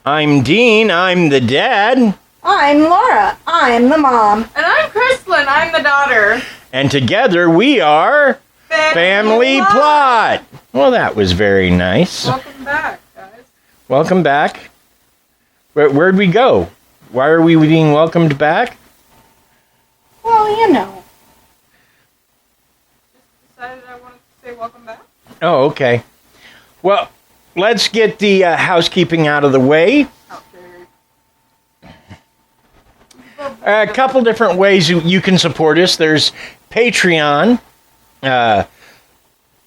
I'm Dean, I'm the dad. I'm Laura, I'm the mom. And I'm Krysta, I'm the daughter. And together we are Family Plot. Well, that was very nice. Welcome back, guys. Welcome back. Where'd we go? Why are we being welcomed back? Well, you know. Just decided I wanted to say welcome back. Oh, okay. Well, let's get the housekeeping out of the way. A couple different ways you can support us. There's Patreon,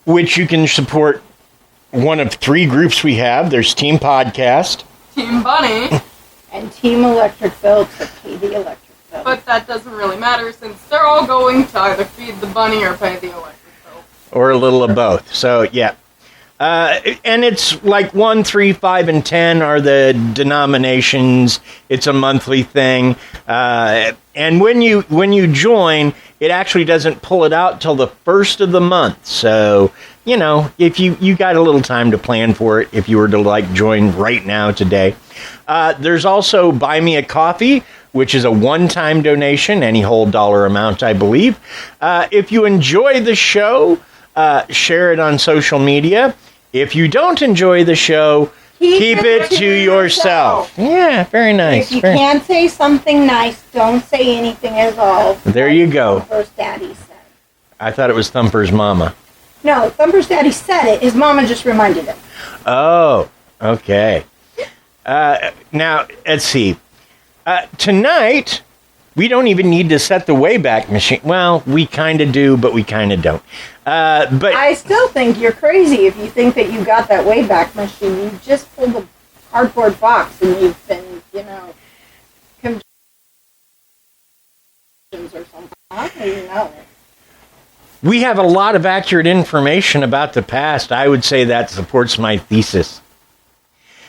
which you can support one of three groups we have. There's Team Podcast, Team Bunny. And Team Electric Bill to pay the electric bill. But that doesn't really matter since they're all going to either feed the bunny or pay the electric bill. or a little of both. So, yeah. And it's like 1, 3, 5, and 10 are the denominations. It's a monthly thing. And when you join, it actually doesn't pull it out till the first of the month. So, you know, if you got a little time to plan for it, if you were to like join right now today. There's also Buy Me a Coffee, which is a one-time donation, any whole dollar amount, I believe. If you enjoy the show, share it on social media. If you don't enjoy the show, keep it to yourself. Yeah, very nice. If you can't say something nice, don't say anything at all. There you go. Thumper's daddy said. I thought it was Thumper's mama. No, Thumper's daddy said it. His mama just reminded him. Oh, okay. Now, let's see. Tonight, we don't even need to set the Wayback Machine. Well, we kind of do, but we kind of don't. But I still think you're crazy if you think that you got that Wayback Machine. You just pulled a cardboard box and you've been, or something. I don't even know. We have a lot of accurate information about the past. I would say that supports my thesis.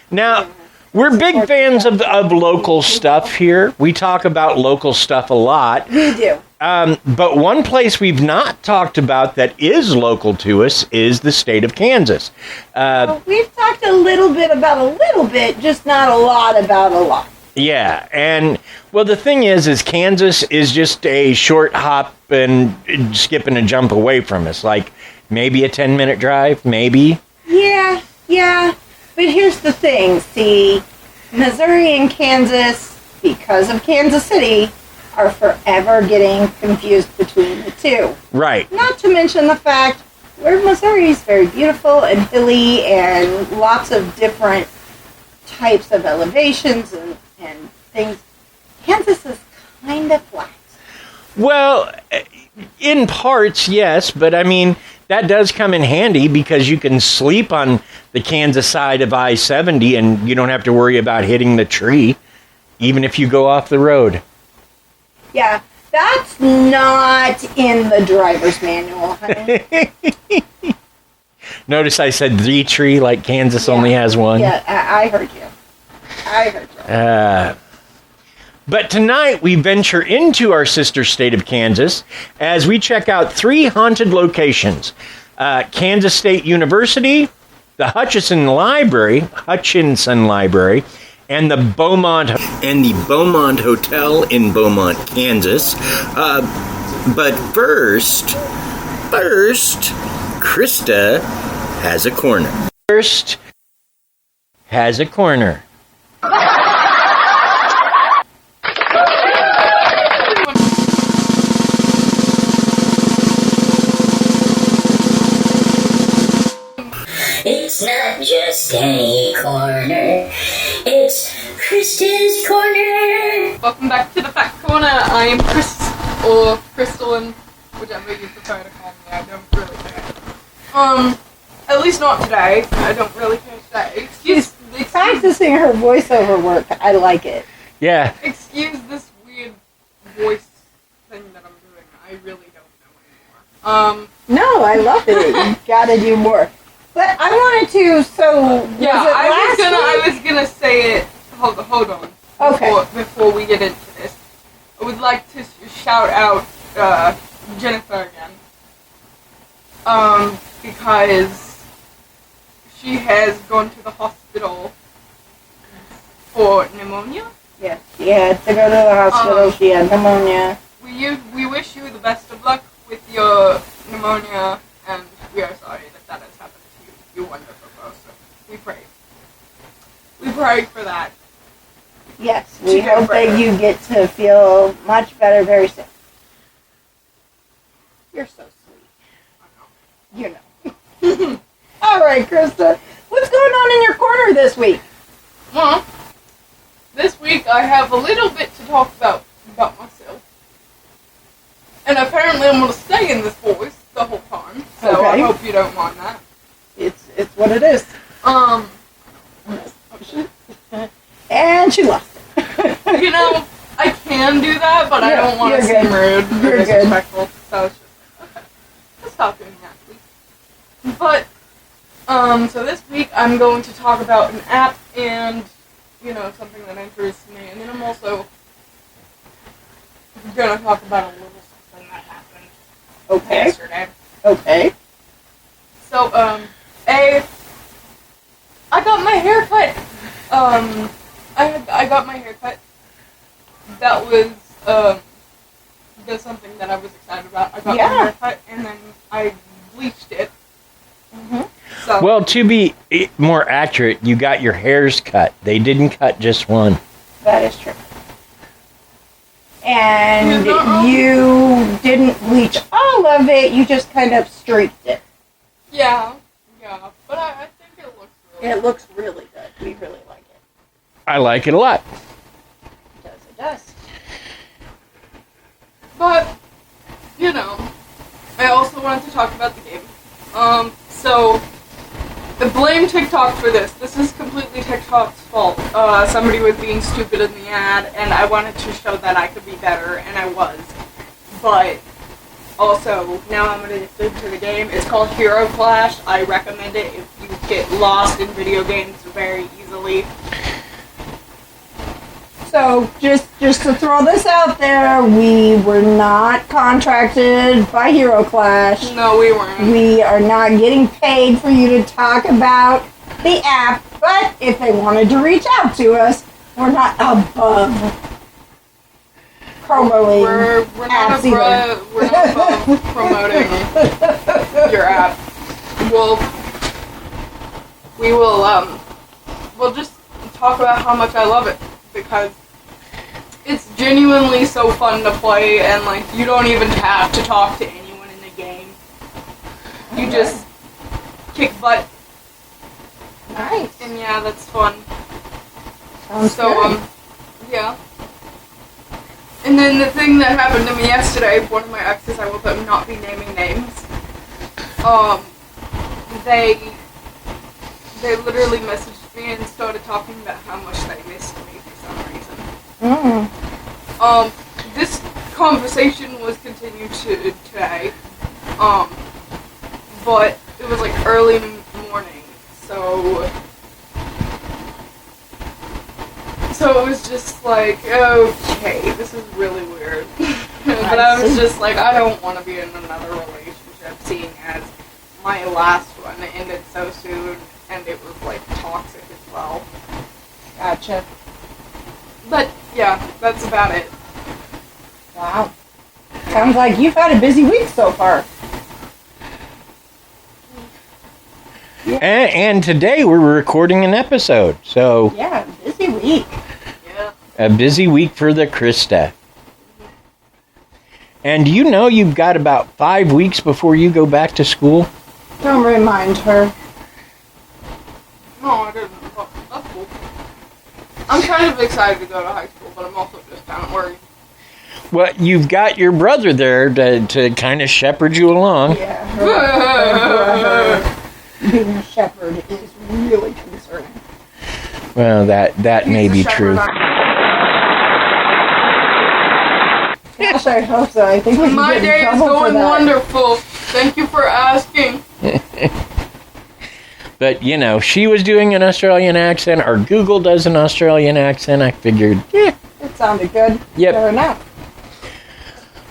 Now, we're big fans of local stuff here. We talk about local stuff a lot. We do. But one place we've not talked about that is local to us is the state of Kansas. Well, we've talked a little bit about a little bit, just not a lot about a lot. Yeah, and, well, the thing is Kansas is just a short hop and skip and a jump away from us. Like, maybe a 10-minute drive, maybe. Yeah. But here's the thing, see, Missouri and Kansas, because of Kansas City, are forever getting confused between the two. Right. Not to mention the fact where Missouri is very beautiful and hilly and lots of different types of elevations and things. Kansas is kind of flat. Well, in parts, yes, but I mean, that does come in handy because you can sleep on the Kansas side of I-70 and you don't have to worry about hitting the tree, even if you go off the road. Yeah, that's not in the driver's manual, honey. Notice I said the tree like Kansas only has one. Yeah, I heard you. But tonight we venture into our sister state of Kansas as we check out 3 haunted locations. Kansas State University, the Hutchinson Library, and the Beaumont Hotel in Beaumont, Kansas. But first, Krysta has a corner. It's not just any corner, it's Krysta's corner. Welcome back to the Fact Corner. I am Chris, or Crystalline, whichever you prefer to call me. I don't really care. At least not today. I don't really care today. She's practicing her voiceover work. I like it. Yeah. Excuse this weird voice thing that I'm doing. I really don't know anymore. No, I love it. You gotta do more. But I wanted to, Yeah, was it I was gonna say it. Hold on. Okay. Before we get into this, I would like to shout out Jennifer again. Because she has gone to the hospital for pneumonia. Yes, she had to go to the hospital. She had pneumonia. We wish you the best of luck with your pneumonia, and we are sorry that has happened to you. You're wonderful, so we pray. We pray for that. Yes, we hope that you get to feel much better very soon. You're so sweet. You know. All right, Krysta. What's going on in your corner this week? Well, this week I have a little bit to talk about myself. And apparently I'm going to stay in this voice the whole time. So Okay. I hope you don't mind that. It's what it is. And she lost it. You know, I can do that, but I don't want to you're seem good. rude or You're good. disrespectful. So it's just like, okay, let's stop doing that, please. But, so this week I'm going to talk about an app and, something that interests me. And then I'm also going to talk about a little something that happened yesterday. Okay. So, I got my hair cut. I got my hair cut. That was, that's something that I was excited about. I got my hair cut, and then I bleached it. Mm-hmm. So, Well, to be more accurate, you got your hairs cut. They didn't cut just one. That is true. And You're not you didn't bleach all of it, you just kind of streaked it. yeah, but I think it looks really It looks really good. We really like it. I like it a lot. It does. But, I also wanted to talk about the game. So, blame TikTok for this. This is completely TikTok's fault. Somebody was being stupid in the ad, and I wanted to show that I could be better, and I was. But, also, now I'm addicted to the game. It's called Hero Clash. I recommend it if you get lost in video games very easily. So, just to throw this out there, we were not contracted by Hero Clash. No, we weren't. We are not getting paid for you to talk about the app, but if they wanted to reach out to us, we're not above promoting We're not apps either. we're not above promoting your app. We'll just talk about how much I love it, because it's genuinely so fun to play, and you don't even have to talk to anyone in the game. You just kick butt, Nice. and yeah, that's fun. Sounds So, good. yeah. And then the thing that happened to me yesterday, one of my exes, I will not be naming names, they literally messaged me and started talking about how much they missed me for some reason. This conversation was continued today, but it was early morning, so it was just okay, this is really weird. But I was just I don't want to be in another relationship, seeing as my last one ended so soon, and it was toxic as well. Gotcha. But yeah, that's about it. Wow. Sounds like you've had a busy week so far. And today we're recording an episode, so Yeah, busy week. Yeah. a busy week for the Krysta. And you've got about 5 weeks before you go back to school? Don't remind her. No, I didn't. That's cool. I'm kind of excited to go to high school, but I'm also just kind of worried. Well, you've got your brother there to kind of shepherd you along. Yeah. Her being a shepherd is really concerning. Well, that may be true. Gosh, I hope so. I think we can My get in day is trouble for going that. wonderful. Thank you for asking. But, you know, she was doing an Australian accent, or Google does an Australian accent. I figured, It sounded good. Yep. Fair enough.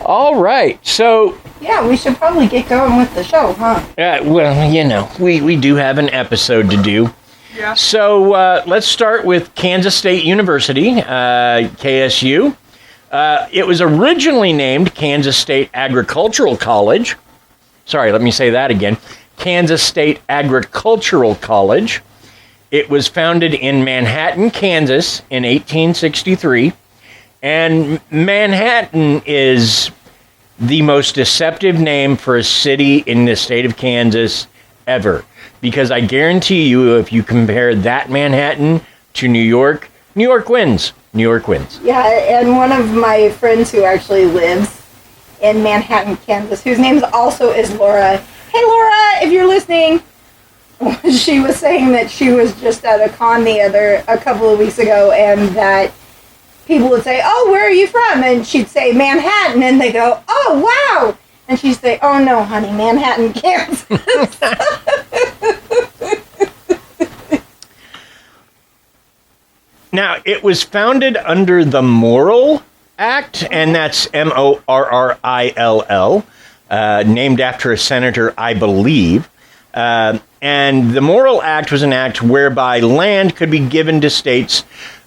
all right. So, Yeah, we should probably get going with the show, huh? well, you know, we do have an episode to do. Yeah. So, let's start with Kansas State University, KSU. It was originally named Kansas State Agricultural College. Sorry, let me say that again. Kansas State Agricultural College. It was founded in Manhattan, Kansas in 1863. And Manhattan is the most deceptive name for a city in the state of Kansas ever. Because I guarantee you, if you compare that Manhattan to New York, New York wins. New York wins. Yeah, and one of my friends who actually lives in Manhattan, Kansas, whose name also is Laura. Hey, Laura, if you're listening, she was saying that she was just at a con a couple of weeks ago, and that people would say, "Oh, where are you from?" And she'd say Manhattan, and they go, "Oh, wow!" And she'd say, "Oh no, honey, Manhattan, Kansas." Now, it was founded under the Morrill Act, and that's Morrill, named after a senator, I believe. And the Morrill Act was an act whereby land could be given to states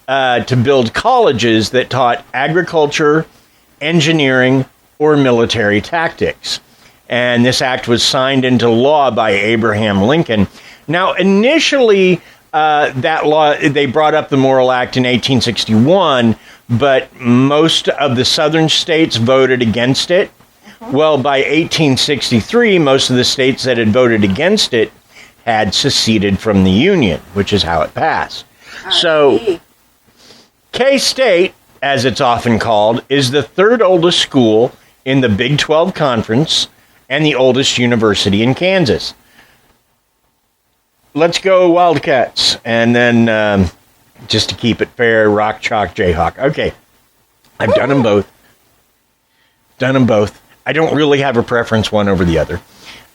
to build colleges that taught agriculture, engineering, or military tactics. And this act was signed into law by Abraham Lincoln. Now, initially, that law, they brought up the Morrill Act in 1861, but most of the southern states voted against it. Well, by 1863, most of the states that had voted against it had seceded from the Union, which is how it passed. So, K-State, as it's often called, is the third oldest school in the Big 12 Conference and the oldest university in Kansas. Let's go Wildcats, and then just to keep it fair, Rock, Chalk, Jayhawk. Okay, I've done them both. I don't really have a preference one over the other.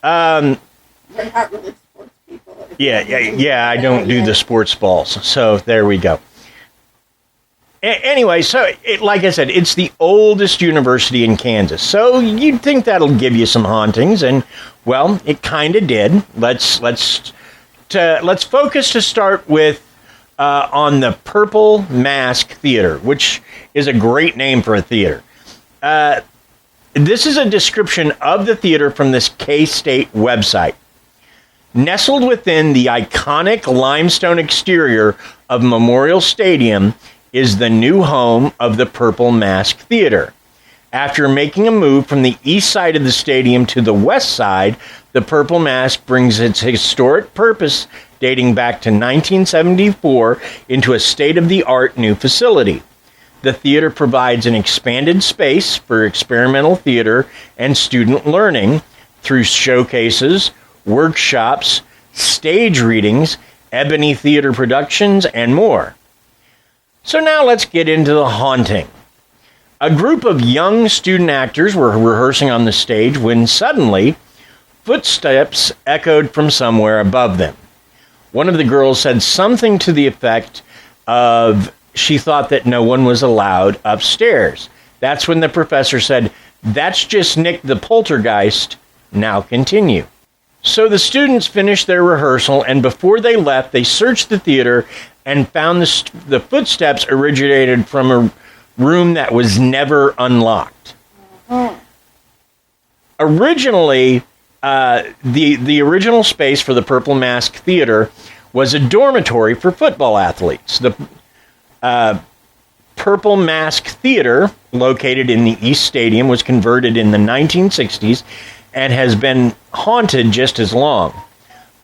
We're not really sports people. Yeah, I don't do the sports balls, so there we go. Anyway, so like I said, it's the oldest university in Kansas, so you'd think that'll give you some hauntings, and well, it kind of did. Let's focus to start with on the Purple Masque Theater, which is a great name for a theater. This is a description of the theater from this K-State website. Nestled within the iconic limestone exterior of Memorial Stadium is the new home of the Purple Masque Theater. After making a move from the east side of the stadium to the west side, the Purple Masque brings its historic purpose dating back to 1974 into a state-of-the-art new facility. The theater provides an expanded space for experimental theater and student learning through showcases, workshops, stage readings, ebony theater productions, and more. So now let's get into the haunting. A group of young student actors were rehearsing on the stage when suddenly footsteps echoed from somewhere above them. One of the girls said something to the effect of she thought that no one was allowed upstairs. That's when the professor said, "That's just Nick the Poltergeist. Now continue." So the students finished their rehearsal, and before they left, they searched the theater and found the footsteps originated from a room that was never unlocked. Originally, the original space for the Purple Masque Theater was a dormitory for football athletes. The Purple Masque Theater, located in the East Stadium, was converted in the 1960s and has been haunted just as long.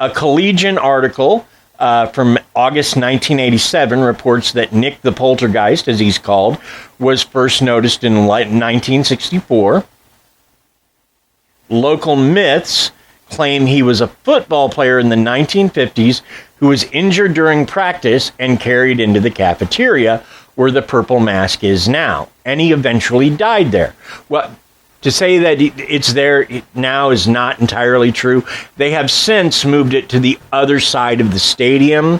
A Collegian article from August 1987 reports that Nick the Poltergeist, as he's called, was first noticed in 1964. Local myths claim he was a football player in the 1950s who was injured during practice and carried into the cafeteria where the Purple Masque is now, and he eventually died there. Well, to say that it's there now is not entirely true. They have since moved it to the other side of the stadium,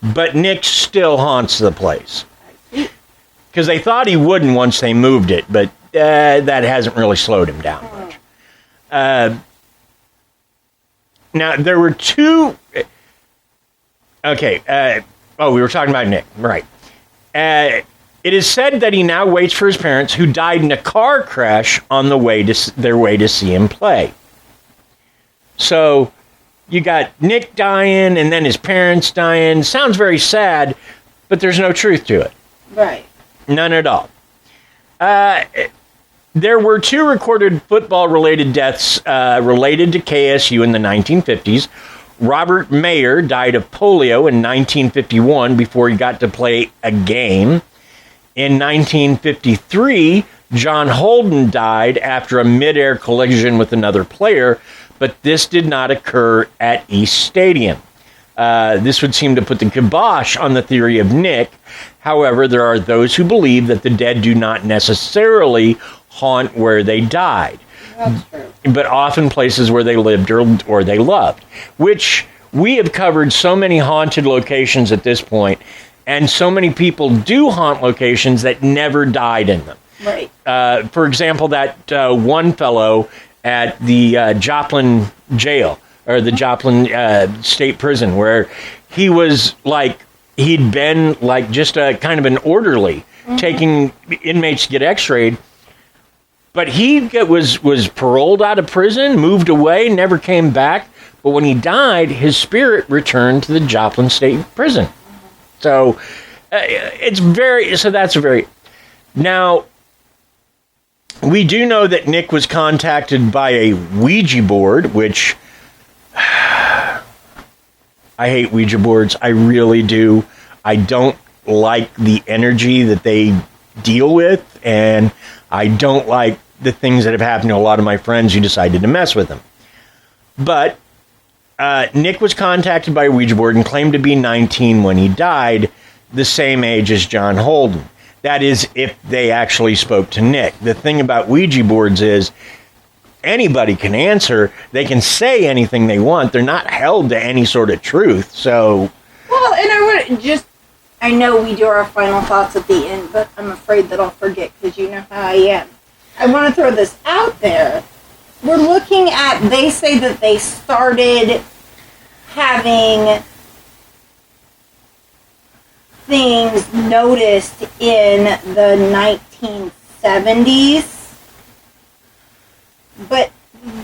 but Nick still haunts the place. Because they thought he wouldn't once they moved it, but that hasn't really slowed him down much. Now, there were two... Okay, we were talking about Nick, right. It is said that he now waits for his parents, who died in a car crash on their way to see him play. So, you got Nick dying, and then his parents dying. Sounds very sad, but there's no truth to it. Right. None at all. There were two recorded football-related deaths related to KSU in the 1950s. Robert Mayer died of polio in 1951 before he got to play a game. In 1953, John Holden died after a mid-air collision with another player, but this did not occur at East Stadium. This would seem to put the kibosh on the theory of Nick. However, there are those who believe that the dead do not necessarily haunt where they died. That's true. But often places where they lived or they loved, which we have covered so many haunted locations at this point, and so many people do haunt locations that never died in them. Right. For example, that one fellow at the Joplin jail, or the Joplin State Prison, where he was like, he'd been like just a kind of an orderly, taking inmates to get x-rayed. But he was paroled out of prison, moved away, never came back. But when he died, his spirit returned to the Joplin State Prison. So that's very... Now, we do know that Nick was contacted by a Ouija board, which... I hate Ouija boards. I really do. I don't like the energy that they deal with, and I don't like the things that have happened to a lot of my friends who decided to mess with them. But Nick was contacted by a Ouija board and claimed to be 19 when he died, the same age as John Holden. That is, if they actually spoke to Nick. The thing about Ouija boards is anybody can answer. They can say anything they want. They're not held to any sort of truth. So, well, and I know we do our final thoughts at the end, but I'm afraid that I'll forget because you know how I am. I want to throw this out there. We're looking at, they say that they started having things noticed in the 1970s. But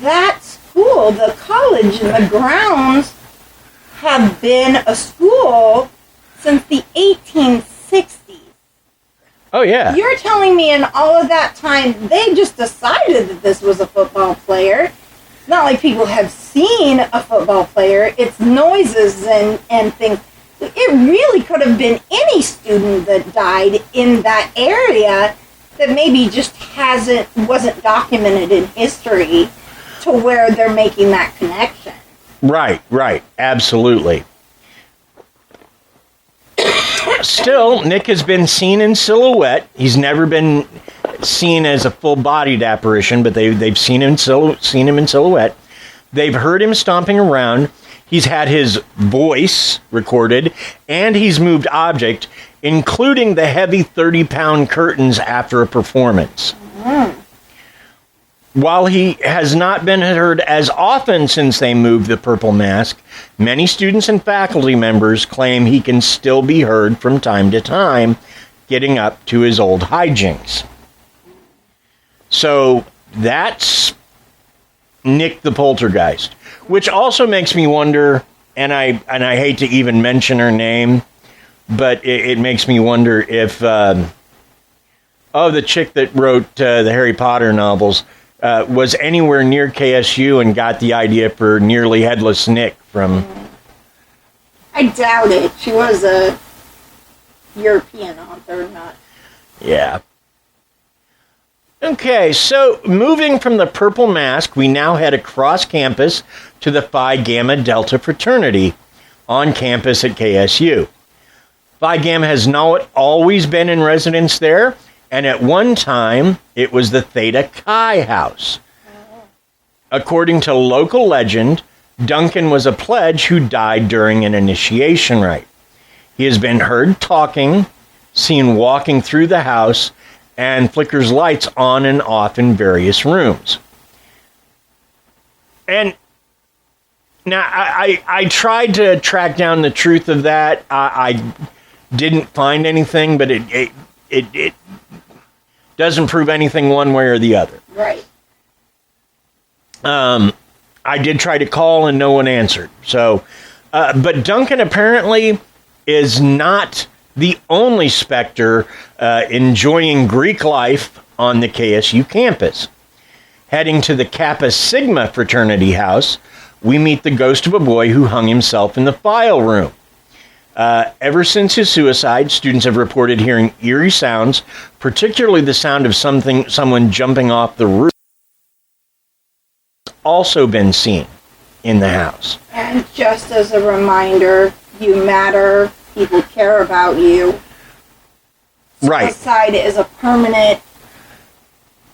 that school, the college and the grounds, have been a school since the 1860s. oh yeah. You're telling me in all of that time, they just decided that this was a football player. It's not like people have seen a football player. It's noises and things. It really could have been any student that died in that area that maybe just wasn't documented in history to where they're making that connection. Right, absolutely. Still, Nick has been seen in silhouette. He's never been seen as a full-bodied apparition, but they've seen him in silhouette. They've heard him stomping around. He's had his voice recorded, and he's moved object, including the heavy 30-pound curtains after a performance. While he has not been heard as often since they moved the Purple Masque, many students and faculty members claim he can still be heard from time to time, getting up to his old hijinks. So that's Nick the Poltergeist, which also makes me wonder, and I hate to even mention her name, but it makes me wonder if the chick that wrote the Harry Potter novels was anywhere near KSU and got the idea for Nearly Headless Nick from... I doubt it. She was a European author, not... Yeah. Okay, so moving from the Purple Masque, we now head across campus to the Phi Gamma Delta Fraternity on campus at KSU. Phi Gamma has not always been in residence there, and at one time, it was the Theta Ki house. According to local legend, Duncan was a pledge who died during an initiation rite. He has been heard talking, seen walking through the house, and flickers lights on and off in various rooms. And now I tried to track down the truth of that. I didn't find anything, but it doesn't prove anything one way or the other. Right. I did try to call and no one answered. So, but Duncan apparently is not the only specter enjoying Greek life on the KSU campus. Heading to the Kappa Sigma Fraternity house, we meet the ghost of a boy who hung himself in the file room. Ever since his suicide, students have reported hearing eerie sounds, particularly the sound of someone jumping off the roof. Also been seen in the house. And just as a reminder, you matter, people care about you. Right. Suicide is a permanent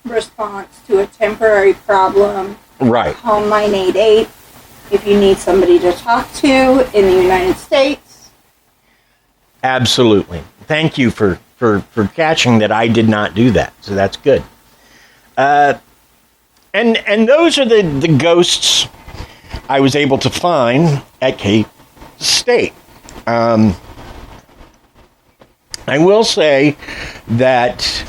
response to a temporary problem. Right. Call 988 if you need somebody to talk to in the United States. Absolutely. Thank you for catching that. I did not do that, so that's good. And those are the ghosts I was able to find at K-State. I will say that,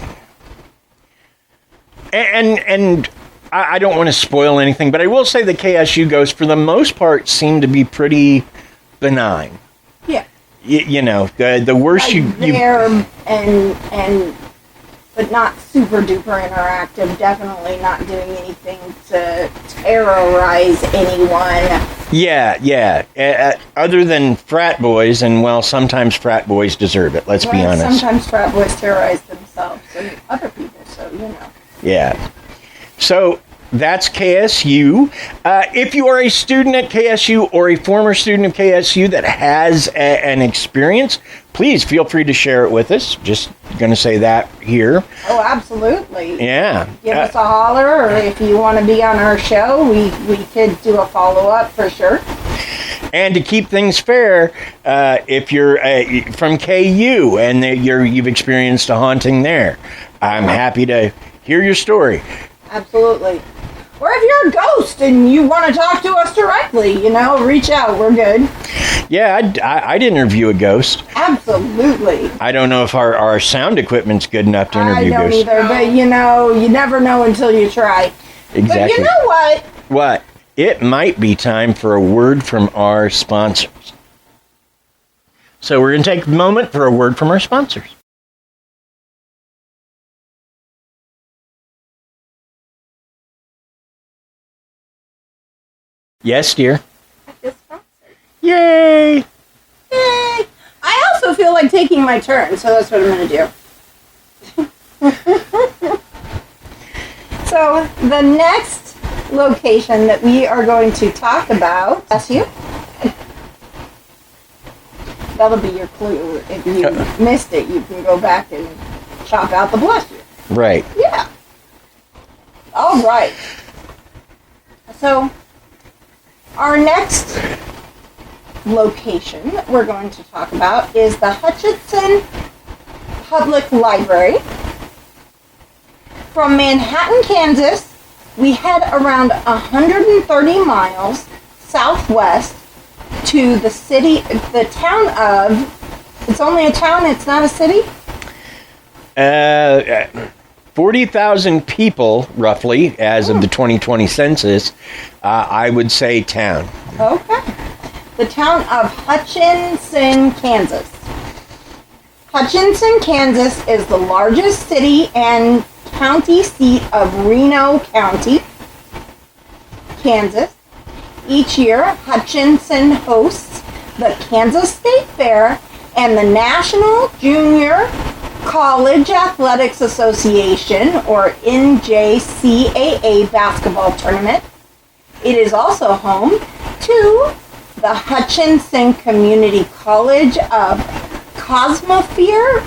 and I don't want to spoil anything, but I will say the KSU ghosts, for the most part, seem to be pretty benign. Yeah. You know, the worst you there and but not super duper interactive. Definitely not doing anything to terrorize anyone. Yeah. Other than frat boys, and well, sometimes frat boys deserve it. Let's be honest. Sometimes frat boys terrorize themselves and other people. So you know. Yeah. So that's KSU. If you are a student at KSU or a former student of KSU that has an experience, please feel free to share it with us. Just going to say that here. Oh, absolutely. Yeah. Give us a holler, or if you want to be on our show, we could do a follow-up for sure. And to keep things fair, if you're from KU and you've experienced a haunting there, I'm happy to hear your story. Absolutely. Or if you're a ghost and you want to talk to us directly, reach out. We're good. Yeah, I'd interview a ghost. Absolutely. I don't know if our sound equipment's good enough to interview ghosts. I don't either, but you never know until you try. Exactly. But you know what? What? It might be time for a word from our sponsors. So we're going to take a moment for a word from our sponsors. Yes, dear. Yay! Yay! I also feel like taking my turn, so that's what I'm going to do. So, the next location that we are going to talk about, that's you. That'll be your clue. If you missed it, you can go back and chop out the bless you. Right. Yeah. All right. So, our next location that we're going to talk about is the Hutchinson Public Library. From Manhattan, Kansas, we head around 130 miles southwest to the town of, it's only a town, it's not a city? 40,000 people, roughly, as of the 2020 census. I would say town. Okay. The town of Hutchinson, Kansas. Hutchinson, Kansas is the largest city and county seat of Reno County, Kansas. Each year, Hutchinson hosts the Kansas State Fair, and the National Junior College Athletics Association, or NJCAA basketball tournament. It is also home to the Hutchinson Community College of Cosmosphere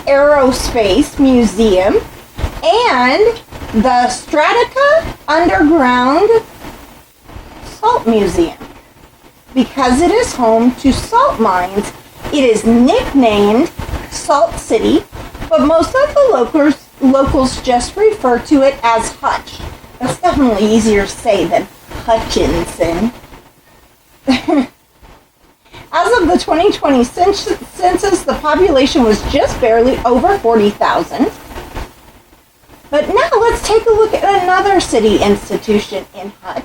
Aerospace Museum, and the Stratica Underground Salt Museum. Because it is home to salt mines, it is nicknamed Salt City, but most of the locals just refer to it as Hutch. That's definitely easier to say than Hutchinson. As of the 2020 census, the population was just barely over 40,000. But now let's take a look at another city institution in Hutch,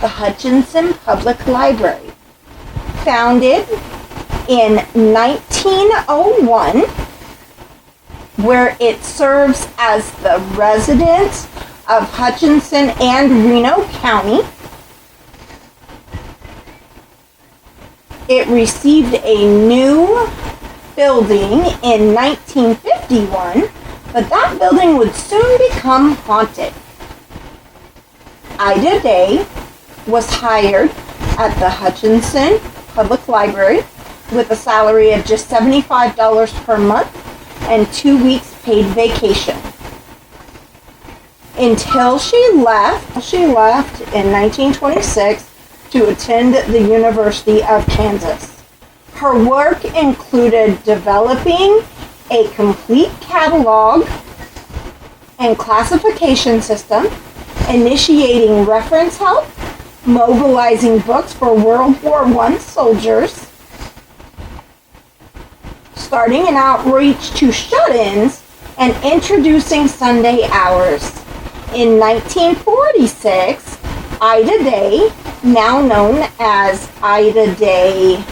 the Hutchinson Public Library. Founded in 1901, where it serves as the residence of Hutchinson and Reno County. It received a new building in 1951, but that building would soon become haunted. Ida Day was hired at the Hutchinson Public Library with a salary of just $75 per month and 2 weeks paid vacation. Until she left in 1926 to attend the University of Kansas. Her work included developing a complete catalog and classification system, initiating reference help, mobilizing books for World War I soldiers, starting an outreach to shut-ins, and introducing Sunday hours. In 1946, Ida Day, now known as Ida Day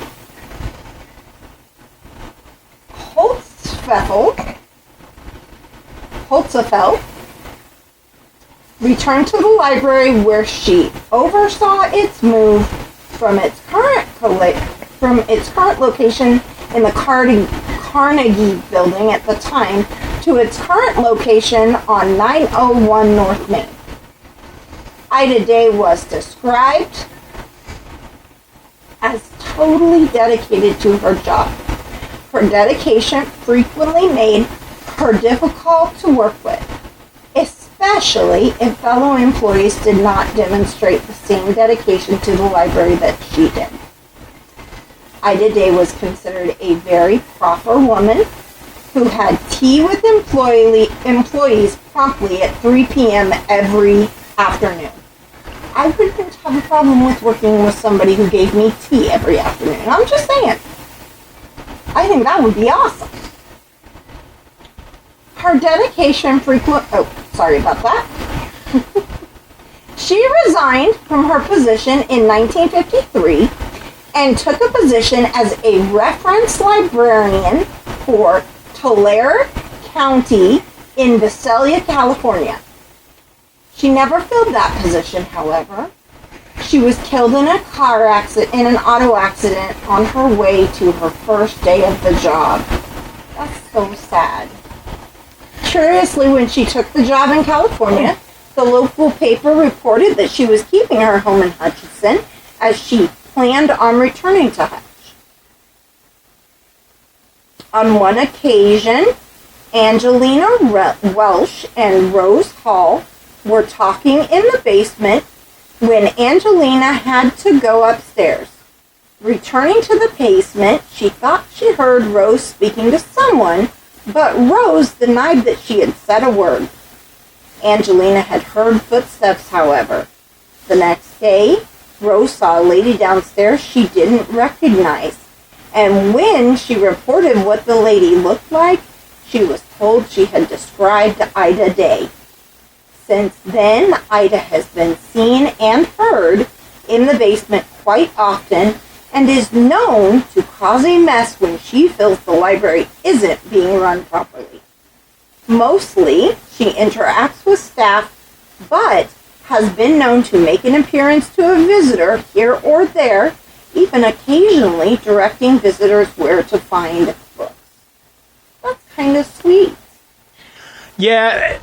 Holtzefeld, returned to the library where she oversaw its move from its current location in the Carnegie Building at the time to its current location on 901 North Main. Ida Day was described as totally dedicated to her job. Her dedication frequently made her difficult to work with, especially if fellow employees did not demonstrate the same dedication to the library that she did. Ida Day was considered a very proper woman who had tea with employees promptly at 3 p.m. every afternoon. I wouldn't have a problem with working with somebody who gave me tea every afternoon. I'm just saying. I think that would be awesome. Her dedication sorry about that. She resigned from her position in 1953 and took a position as a reference librarian for Tulare County in Visalia, California. She never filled that position, however. She was killed in an auto accident on her way to her first day of the job. That's so sad. Curiously, when she took the job in California, the local paper reported that she was keeping her home in Hutchinson as she planned on returning to Hutch. On one occasion, Angelina Welsh and Rose Hall were talking in the basement when Angelina had to go upstairs. Returning to the basement, she thought she heard Rose speaking to someone, but Rose denied that she had said a word. Angelina had heard footsteps, however. The next day, Rose saw a lady downstairs she didn't recognize, and when she reported what the lady looked like, she was told she had described Ida Day. Since then, Ida has been seen and heard in the basement quite often and is known to cause a mess when she feels the library isn't being run properly. Mostly, she interacts with staff, but has been known to make an appearance to a visitor here or there, even occasionally directing visitors where to find books. That's kind of sweet. Yeah,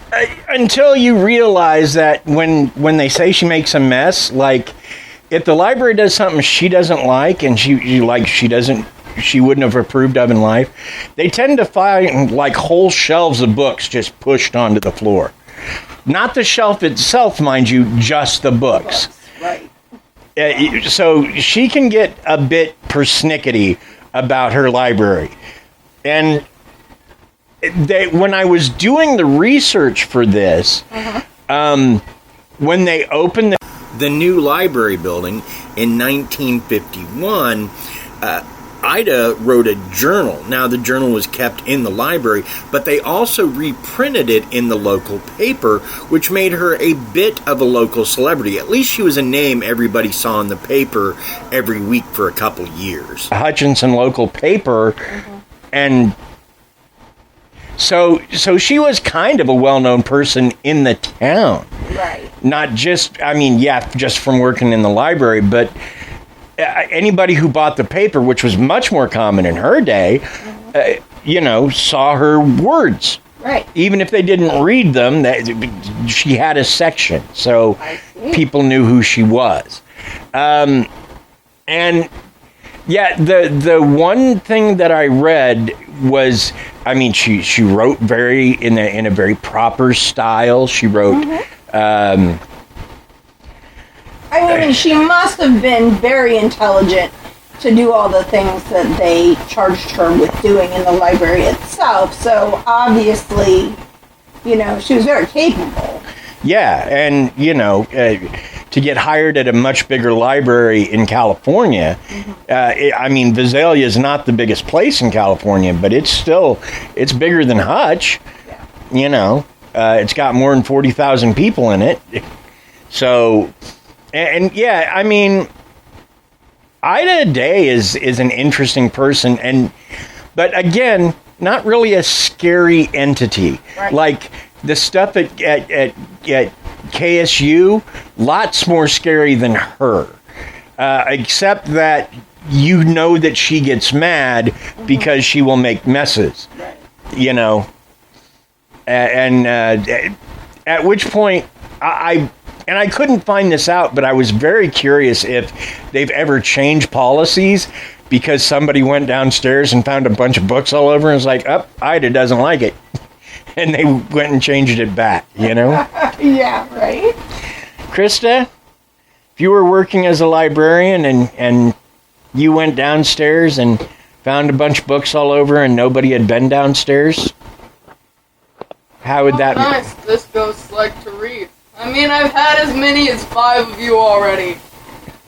until you realize that when they say she makes a mess, like if the library does something she doesn't like and she wouldn't have approved of in life, they tend to find like whole shelves of books just pushed onto the floor. Not the shelf itself, mind you, just the books. Right. So she can get a bit persnickety about her library. And when I was doing the research for this, when they opened the new library building in 1951, Ida wrote a journal. Now, the journal was kept in the library, but they also reprinted it in the local paper, which made her a bit of a local celebrity. At least she was a name everybody saw in the paper every week for a couple years. Hutchinson local paper, and so she was kind of a well-known person in the town. Right. Not just, just from working in the library, but anybody who bought the paper, which was much more common in her day, saw her words. Right. Even if they didn't read them, she had a section, so people knew who she was. The one thing that I read was, she wrote in a very proper style. She wrote. She must have been very intelligent to do all the things that they charged her with doing in the library itself. So obviously, she was very capable. Yeah, and, to get hired at a much bigger library in California, Visalia is not the biggest place in California, but it's bigger than Hutch. Yeah. It's got more than 40,000 people in it. So... Ida Day is an interesting person, but again, not really a scary entity. Right. Like the stuff at KSU, lots more scary than her. Except that that she gets mad because she will make messes. Right. At which point I couldn't find this out, but I was very curious if they've ever changed policies because somebody went downstairs and found a bunch of books all over and was like, Ida doesn't like it. And they went and changed it back, Yeah, right? Krysta, if you were working as a librarian and you went downstairs and found a bunch of books all over and nobody had been downstairs, how would that be? Nice, this ghost like to read. I've had as many as 5 of you already.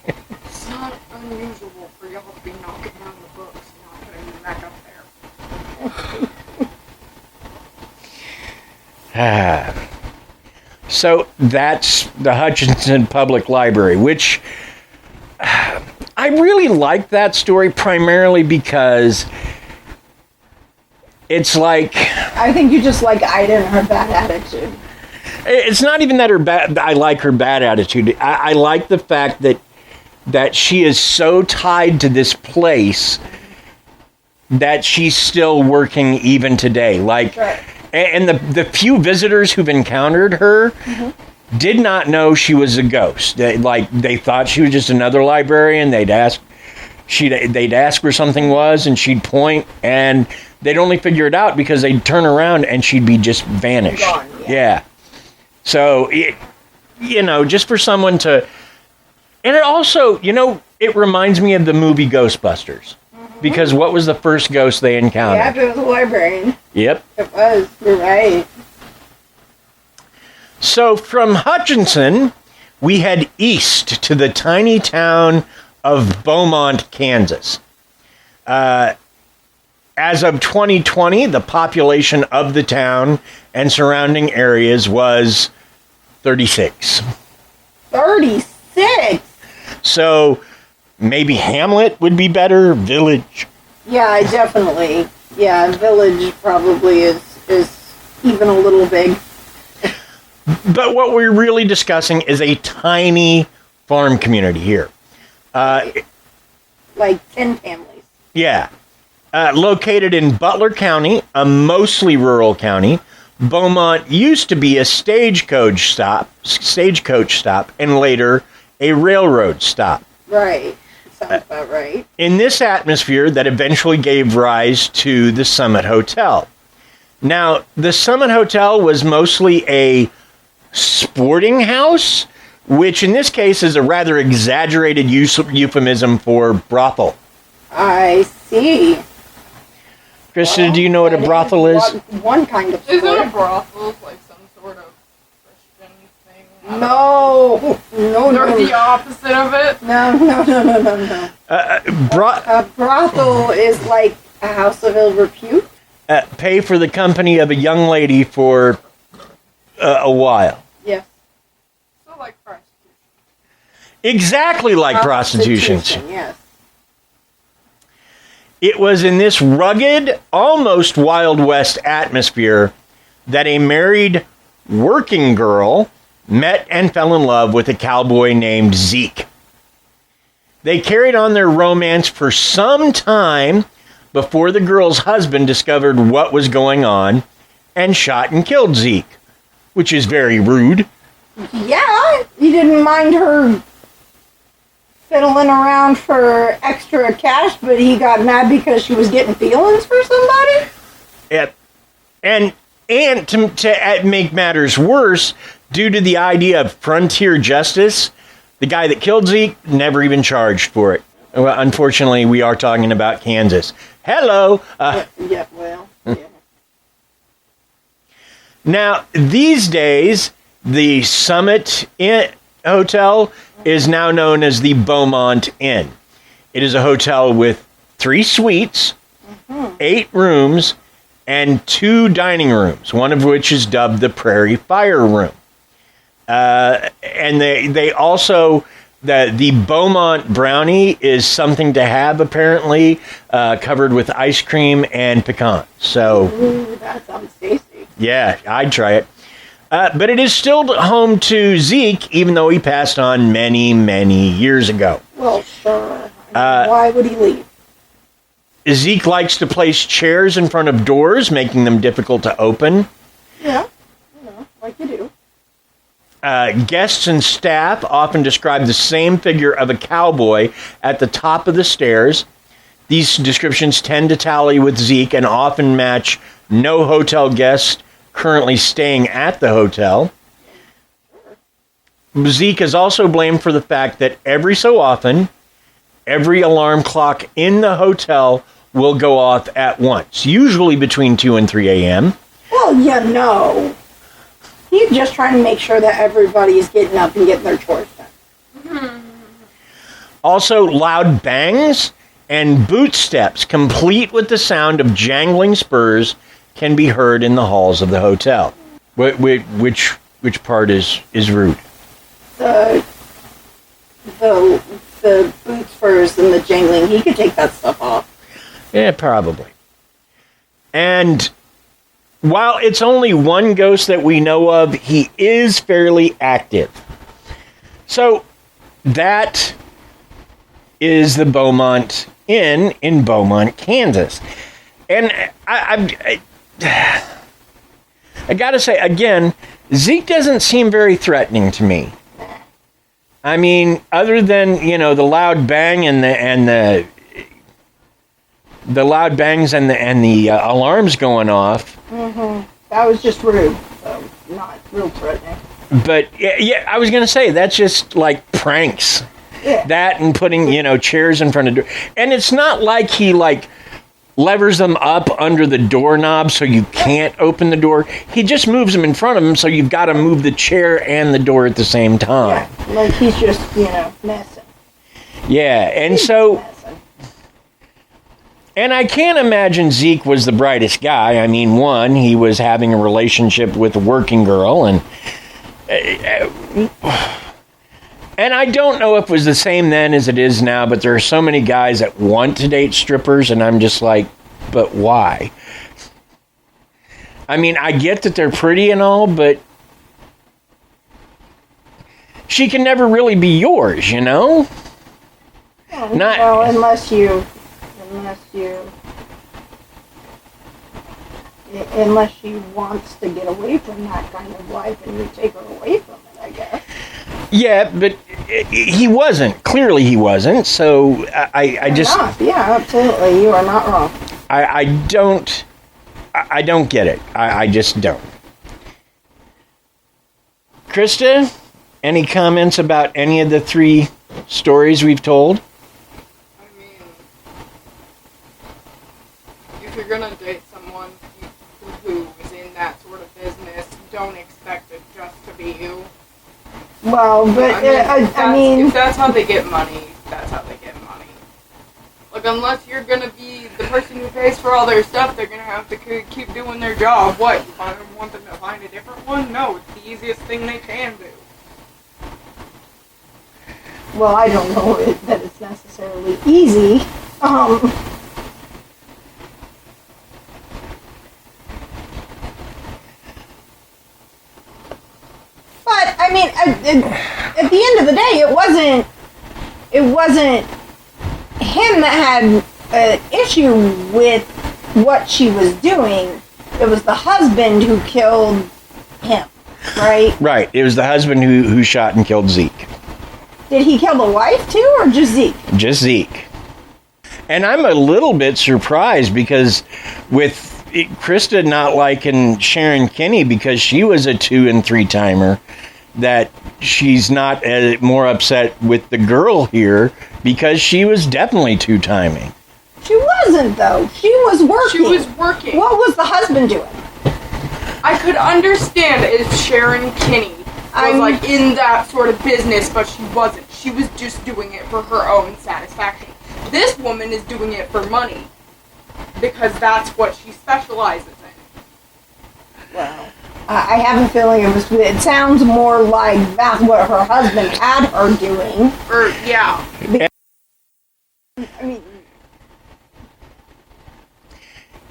It's not unusual for y'all to be knocking down the books and not putting them back up there. So that's the Hutchinson Public Library, which I really like that story primarily because it's like... I think you just like Ida and her bad attitude. It's not even that I like her bad attitude. I like the fact that she is so tied to this place that she's still working even today. Like, right. And the few visitors who've encountered her did not know she was a ghost. They thought she was just another librarian. They'd ask where something was, and she'd point, and they'd only figure it out because they'd turn around and she'd be just vanished. Gone, yeah. So, just for someone to... And it also, it reminds me of the movie Ghostbusters. Because what was the first ghost they encountered? Yeah, it was a librarian. Yep. It was. You're right. So, from Hutchinson, we head east to the tiny town of Beaumont, Kansas. As of 2020, the population of the town and surrounding areas was 36. 36? So maybe Hamlet would be better, Village. Yeah, definitely. Yeah, Village probably is even a little big. But what we're really discussing is a tiny farm community here. Like 10 families. Yeah. Located in Butler County, a mostly rural county, Beaumont used to be a stagecoach stop, and later a railroad stop. Right. Sounds about right. In this atmosphere that eventually gave rise to the Summit Hotel. Now, the Summit Hotel was mostly a sporting house, which in this case is a rather exaggerated euphemism for brothel. I see. Krysta, do you know what a brothel is? One kind of sport. Isn't a brothel like some sort of Christian thing? No. They're the opposite of it? No. A brothel is like a house of ill repute. Pay for the company of a young lady for a while. Yes. So like prostitution. Exactly like prostitution. Yes. It was in this rugged, almost Wild West atmosphere that a married working girl met and fell in love with a cowboy named Zeke. They carried on their romance for some time before the girl's husband discovered what was going on and shot and killed Zeke, which is very rude. Yeah, you didn't mind her fiddling around for extra cash, but he got mad because she was getting feelings for somebody? Yep. And to make matters worse, due to the idea of frontier justice, the guy that killed Zeke never even charged for it. Well, unfortunately, we are talking about Kansas. Hello! Yeah. Now, these days, the Summit Hotel is now known as the Beaumont Inn. It is a hotel with 3 suites, 8 rooms, and 2 dining rooms, one of which is dubbed the Prairie Fire Room. And they also, the Beaumont brownie is something to have, apparently, covered with ice cream and pecans. So, Ooh, that sounds tasty. Yeah, I'd try it. But it is still home to Zeke, even though he passed on many, many years ago. Well, sure. Why would he leave? Zeke likes to place chairs in front of doors, making them difficult to open. Yeah, like you do. Guests and staff often describe the same figure of a cowboy at the top of the stairs. These descriptions tend to tally with Zeke and often match no hotel guest currently staying at the hotel. Zeke is also blamed for the fact that every so often, every alarm clock in the hotel will go off at once, usually between 2 and 3 a.m. Well, he's just trying to make sure that everybody's getting up and getting their chores done. Also, loud bangs and boot steps, complete with the sound of jangling spurs, can be heard in the halls of the hotel. Which part is rude? The boot spurs and the jangling. He could take that stuff off. Yeah, probably. And while it's only one ghost that we know of, he is fairly active. So that is the Beaumont Inn in Beaumont, Kansas. And I gotta say, again, Zeke doesn't seem very threatening to me. I mean, other than, the loud bang and the loud bangs and the alarms going off. Mm-hmm. That was just rude, so not real threatening. But yeah, I was gonna say that's just like pranks. Yeah. That and putting chairs in front of door, and it's not like he levers them up under the doorknob so you can't open the door. He just moves them in front of him, so you've got to move the chair and the door at the same time. Yeah, like he's just messing. Yeah, and and I can't imagine Zeke was the brightest guy. I mean, one, he was having a relationship with a working girl, and I don't know if it was the same then as it is now, but there are so many guys that want to date strippers, and I'm just like, but why? I mean, I get that they're pretty and all, but she can never really be yours, you know? Not well, unless she wants to get away from that kind of life and you take her away from it, I guess. Yeah, but he wasn't. Clearly he wasn't. So I just... Not. Yeah, absolutely. You are not wrong. I don't get it. I just don't. Krysta, any comments about any of the 3 stories we've told? I mean, if you're gonna date someone who is in that sort of business, don't expect it just to be you. Well, but if that's how they get money, that's how they get money. Like, unless you're gonna be the person who pays for all their stuff, they're gonna have to keep doing their job. What, you want them to find a different one? No, it's the easiest thing they can do. well, I don't know that it's necessarily easy. But I mean, at the end of the day, it wasn't him that had an issue with what she was doing. It was the husband who killed him, right? Right. It was the husband who shot and killed Zeke. Did he kill the wife too, or just Zeke? Just Zeke. And I'm a little bit surprised because with Krysta not liking Sharon Kinney because she was a 2 and 3 timer, that she's not more upset with the girl here because she was definitely 2 timing. She wasn't, though. She was working. She was working. What was the husband doing? I could understand if Sharon Kinney was like in that sort of business, but she wasn't. She was just doing it for her own satisfaction. This woman is doing it for money because that's what she specializes in. Well, I have a feeling it sounds more like that's what her husband had her doing. Yeah. I mean,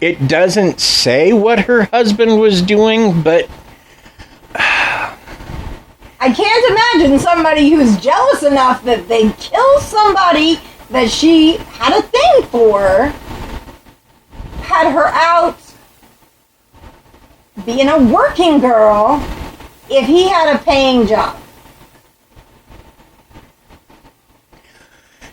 It doesn't say what her husband was doing, but I can't imagine somebody who's jealous enough that they kill somebody that she had a thing for, had her out being a working girl if he had a paying job.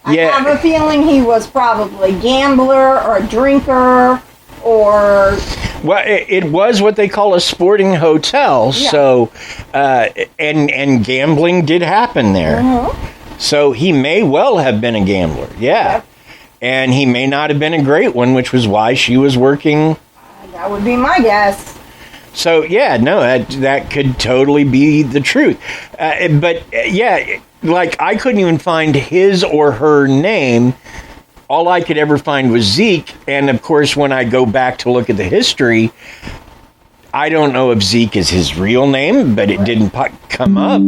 yeah. I have a feeling he was probably a gambler or a drinker or... Well, it was what they call a sporting hotel, Yeah. so and gambling did happen there. Mm-hmm. So he may well have been a gambler, yeah. Yep. And he may not have been a great one, which was why she was working. That would be my guess. So yeah, no, that could totally be the truth. Yeah, like I couldn't even find his or her name. All I could ever find was Zeke, and of course, when I go back to look at the history, I don't know if Zeke is his real name, but it didn't come up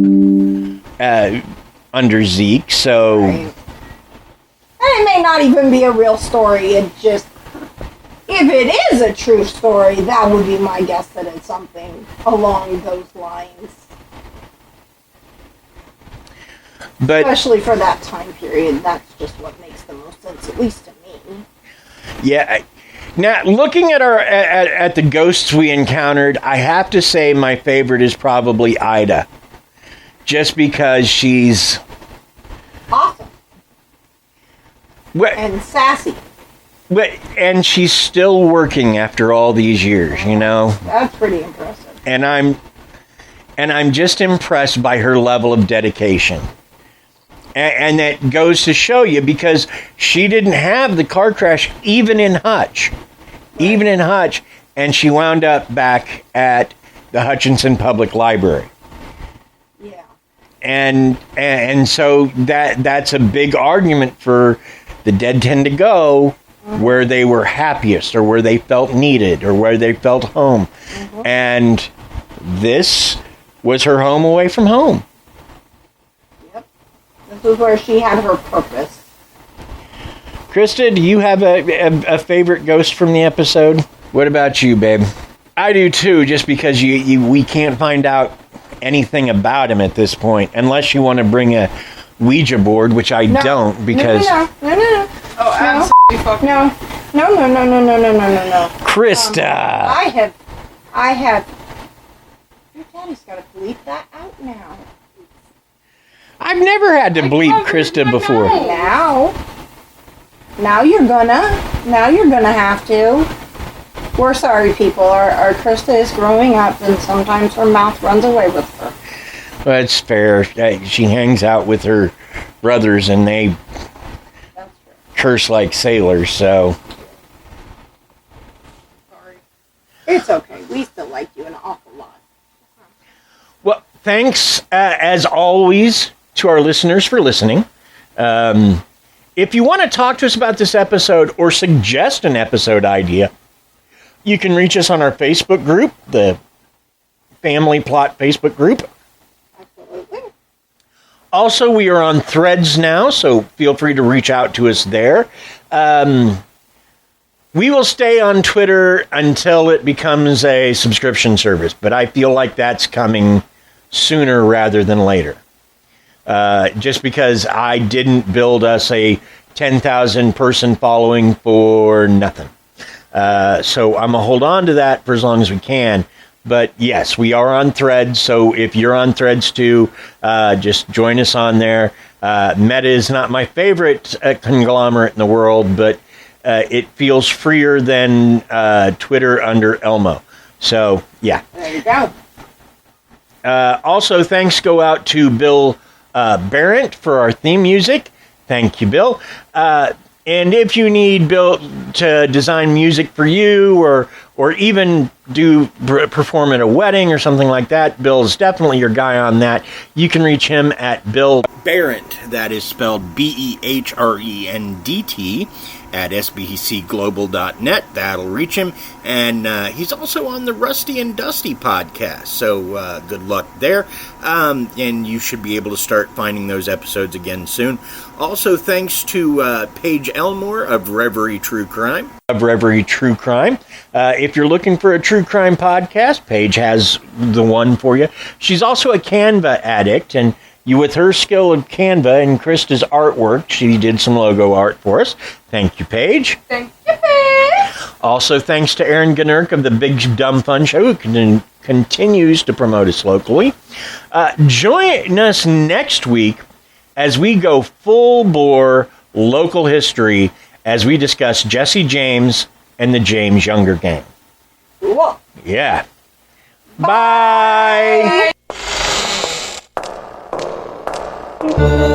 under Zeke, so... Right. And it may not even be a real story, it just... If it is a true story, that would be my guess that it's something along those lines. But Especially for that time period, that's just what makes the most sense, at least to me. yeah, now looking at at the ghosts we encountered, I have to say my favorite is probably Ida, just because she's Awesome. And sassy. and she's still working after all these years, you know. That's pretty impressive. And I'm just impressed by her level of dedication. And that goes to show you, because she didn't have the car crash even in Hutch. Even in Hutch. And she wound up back at the Hutchinson Public Library. Yeah. And so that's a big argument for the dead tend to go where they were happiest, or where they felt needed, or where they felt home. And this was her home away from home. Yep. This is where she had her purpose. Krysta, do you have a favorite ghost from the episode? What about you, babe? I do too, just because we can't find out anything about him at this point, unless you want to bring a Ouija board, which I don't, because... No. Oh, absolutely fucking. No. Krysta! I have... Your daddy's got to bleep that out now. I've never had to bleep Krysta before. Now you're gonna have to. We're sorry, people. Our Krysta is growing up, and sometimes her mouth runs away with her. That's fair. She hangs out with her brothers, and they curse like sailors, so... Sorry. It's okay. We still like you an awful lot. Well, thanks, as always, to our listeners for listening. If you want to talk to us about this episode or suggest an episode idea, you can reach us on our Facebook group, the Family Plot Facebook group. Absolutely. Also, we are on Threads now, so feel free to reach out to us there. We will stay on Twitter until it becomes a subscription service, but I feel like that's coming sooner rather than later. Just because I didn't build us a 10,000 person following for nothing. So I'm going to hold on to that for as long as we can. But yes, we are on Threads, so if you're on Threads too, just join us on there. Meta is not my favorite conglomerate in the world, but it feels freer than Twitter under Elmo. So, yeah. There you go. Also, thanks go out to Bill Barrett for our theme music. Thank you, Bill. And if you need Bill to design music for you or even perform at a wedding or something like that, Bill's definitely your guy on that. You can reach him at Bill Barrett, that is spelled BEHRENDT, at sbcglobal.net. That'll reach him. And he's also on the Rusty and Dusty podcast, so good luck there. And you should be able to start finding those episodes again soon. Also, thanks to Paige Elmore of Reverie True Crime. If you're looking for a true crime podcast, Paige has the one for you. She's also a Canva addict, and with her skill of Canva and Krysta's artwork, she did some logo art for us. Thank you, Paige. Thank you, Paige. Also, thanks to Aaron Gnurk of the Big Dumb Fun Show, who continues to promote us locally. Join us next week as we go full bore local history as we discuss Jesse James and the James Younger Gang. Cool. Yeah. Bye. Bye.